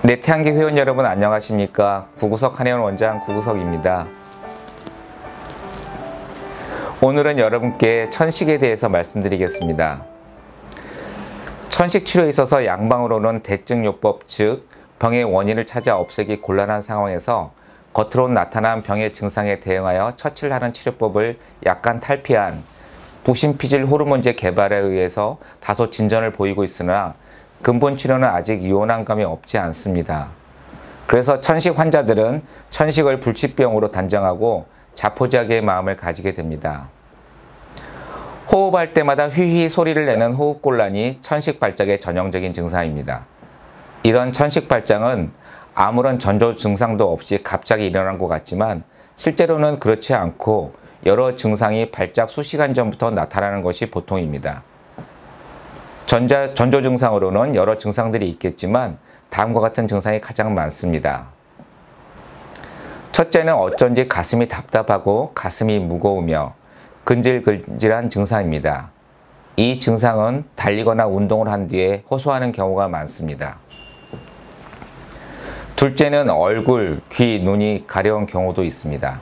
네, 태양계 회원 여러분 안녕하십니까? 구구석 한의원 원장 구구석입니다. 오늘은 여러분께 천식에 대해서 말씀드리겠습니다. 천식 치료에 있어서 양방으로는 대증요법, 즉 병의 원인을 찾아 없애기 곤란한 상황에서 겉으로 나타난 병의 증상에 대응하여 처치를 하는 치료법을 약간 탈피한 부신피질 호르몬제 개발에 의해서 다소 진전을 보이고 있으나 근본 치료는 아직 유효한 감이 없지 않습니다. 그래서 천식 환자들은 천식을 불치병으로 단정하고 자포자기의 마음을 가지게 됩니다. 호흡할 때마다 휘휘 소리를 내는 호흡곤란이 천식 발작의 전형적인 증상입니다. 이런 천식 발작은 아무런 전조 증상도 없이 갑자기 일어난 것 같지만 실제로는 그렇지 않고 여러 증상이 발작 수시간 전부터 나타나는 것이 보통입니다. 전조 증상으로는 여러 증상들이 있겠지만 다음과 같은 증상이 가장 많습니다. 첫째는 어쩐지 가슴이 답답하고 가슴이 무거우며 근질근질한 증상입니다. 이 증상은 달리거나 운동을 한 뒤에 호소하는 경우가 많습니다. 둘째는 얼굴, 귀, 눈이 가려운 경우도 있습니다.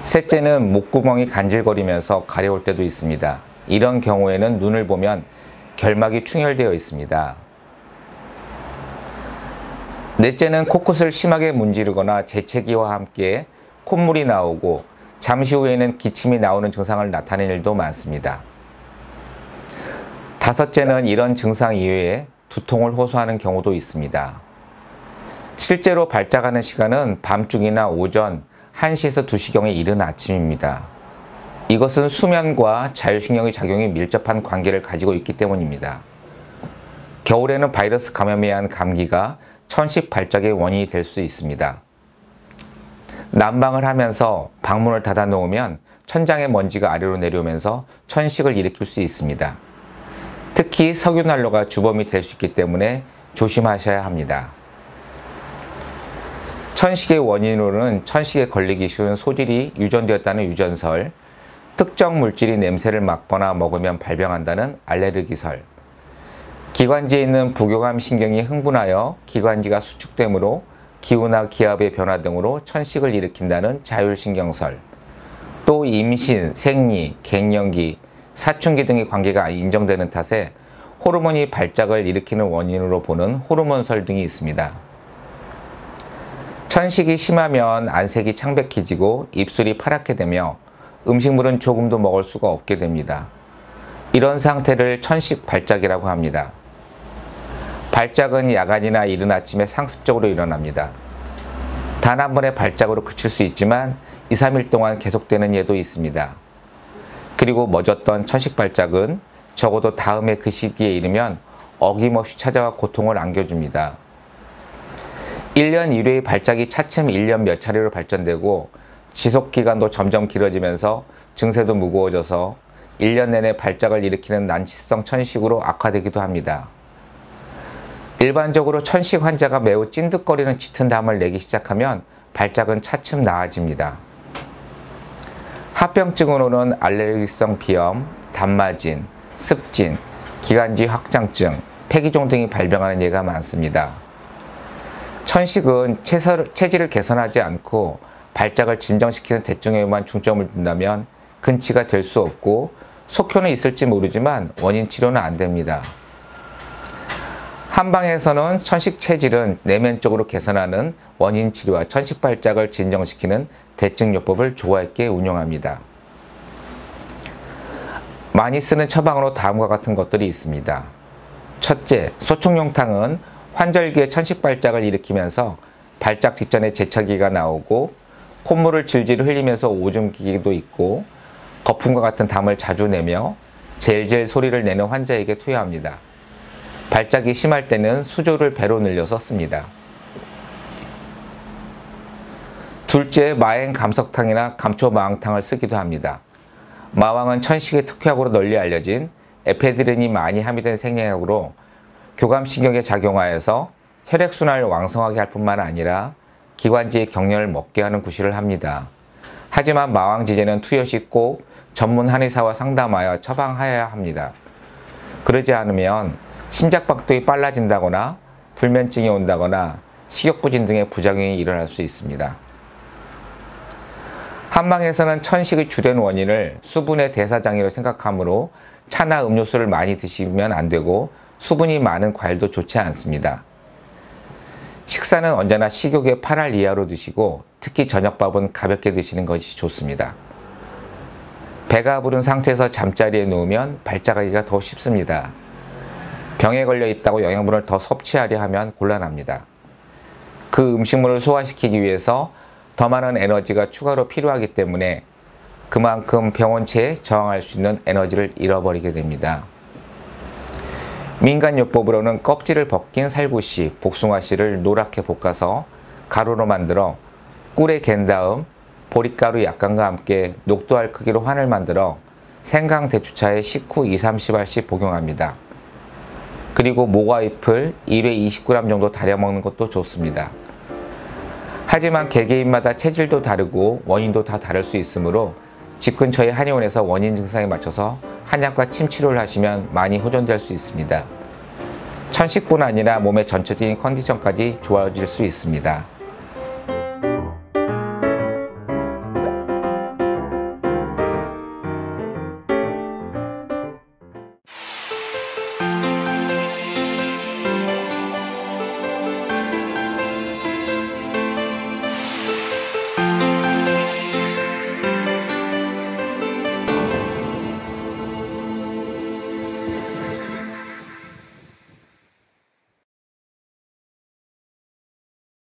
셋째는 목구멍이 간질거리면서 가려울 때도 있습니다. 이런 경우에는 눈을 보면 결막이 충혈되어 있습니다. 넷째는 코끝을 심하게 문지르거나 재채기와 함께 콧물이 나오고 잠시 후에는 기침이 나오는 증상을 나타내는 일도 많습니다. 다섯째는 이런 증상 이외에 두통을 호소하는 경우도 있습니다. 실제로 발작하는 시간은 밤중이나 오전 1시에서 2시경에 이른 아침입니다. 이것은 수면과 자율신경의 작용이 밀접한 관계를 가지고 있기 때문입니다. 겨울에는 바이러스 감염에 의한 감기가 천식 발작의 원인이 될 수 있습니다. 난방을 하면서 방문을 닫아 놓으면 천장의 먼지가 아래로 내려오면서 천식을 일으킬 수 있습니다. 특히 석유난로가 주범이 될 수 있기 때문에 조심하셔야 합니다. 천식의 원인으로는 천식에 걸리기 쉬운 소질이 유전되었다는 유전설, 특정 물질이 냄새를 맡거나 먹으면 발병한다는 알레르기설, 기관지에 있는 부교감 신경이 흥분하여 기관지가 수축되므로 기후나 기압의 변화 등으로 천식을 일으킨다는 자율신경설, 또 임신, 생리, 갱년기, 사춘기 등의 관계가 인정되는 탓에 호르몬이 발작을 일으키는 원인으로 보는 호르몬설 등이 있습니다. 천식이 심하면 안색이 창백해지고 입술이 파랗게 되며 음식물은 조금도 먹을 수가 없게 됩니다. 이런 상태를 천식 발작이라고 합니다. 발작은 야간이나 이른 아침에 상습적으로 일어납니다. 단 한 번의 발작으로 그칠 수 있지만 2, 3일 동안 계속되는 예도 있습니다. 그리고 멎었던 천식 발작은 적어도 다음에 그 시기에 이르면 어김없이 찾아와 고통을 안겨줍니다. 1년 1회의 발작이 차츰 1년 몇 차례로 발전되고 지속기간도 점점 길어지면서 증세도 무거워져서 1년 내내 발작을 일으키는 난치성 천식으로 악화되기도 합니다. 일반적으로 천식 환자가 매우 찐득거리는 짙은 담을 내기 시작하면 발작은 차츰 나아집니다. 합병증으로는 알레르기성 비염, 담마진, 습진, 기관지 확장증, 폐기종 등이 발병하는 예가 많습니다. 천식은 체질을 개선하지 않고 발작을 진정시키는 대증에만 중점을 둔다면 근치가 될 수 없고 속효는 있을지 모르지만 원인 치료는 안 됩니다. 한방에서는 천식 체질은 내면적으로 개선하는 원인 치료와 천식 발작을 진정시키는 대증요법을 조화 있게 운용합니다. 많이 쓰는 처방으로 다음과 같은 것들이 있습니다. 첫째, 소총용탕은 환절기에 천식 발작을 일으키면서 발작 직전에 재채기가 나오고 콧물을 질질 흘리면서 오줌 기기도 있고 거품과 같은 담을 자주 내며 젤젤 소리를 내는 환자에게 투여합니다. 발작이 심할 때는 수조를 배로 늘려서 씁니다. 둘째, 마행 감석탕이나 감초 마왕탕을 쓰기도 합니다. 마왕은 천식의 특효약으로 널리 알려진 에페드린이 많이 함유된 생략약으로 교감신경에 작용하여서 혈액순환을 왕성하게 할 뿐만 아니라 기관지의 경련을 먹게 하는 구실을 합니다. 하지만 마왕지제는 투여시 꼭 전문 한의사와 상담하여 처방하여야 합니다. 그러지 않으면 심장박동이 빨라진다거나 불면증이 온다거나 식욕부진 등의 부작용이 일어날 수 있습니다. 한방에서는 천식의 주된 원인을 수분의 대사장애로 생각하므로 차나 음료수를 많이 드시면 안 되고 수분이 많은 과일도 좋지 않습니다. 식사는 언제나 식욕의 8할 이하로 드시고 특히 저녁밥은 가볍게 드시는 것이 좋습니다. 배가 부른 상태에서 잠자리에 누우면 발작하기가 더 쉽습니다. 병에 걸려 있다고 영양분을 더 섭취하려 하면 곤란합니다. 그 음식물을 소화시키기 위해서 더 많은 에너지가 추가로 필요하기 때문에 그만큼 병원체에 저항할 수 있는 에너지를 잃어버리게 됩니다. 민간요법으로는 껍질을 벗긴 살구씨, 복숭아씨를 노랗게 볶아서 가루로 만들어 꿀에 갠 다음 보리가루 약간과 함께 녹두알 크기로 환을 만들어 생강 대추차에 식후 2-30알씩 복용합니다. 그리고 모과잎을 1회 20g 정도 달여 먹는 것도 좋습니다. 하지만 개개인마다 체질도 다르고 원인도 다 다를 수 있으므로 집 근처의 한의원에서 원인 증상에 맞춰서 한약과 침치료를 하시면 많이 호전될 수 있습니다. 천식뿐 아니라 몸의 전체적인 컨디션까지 좋아질 수 있습니다.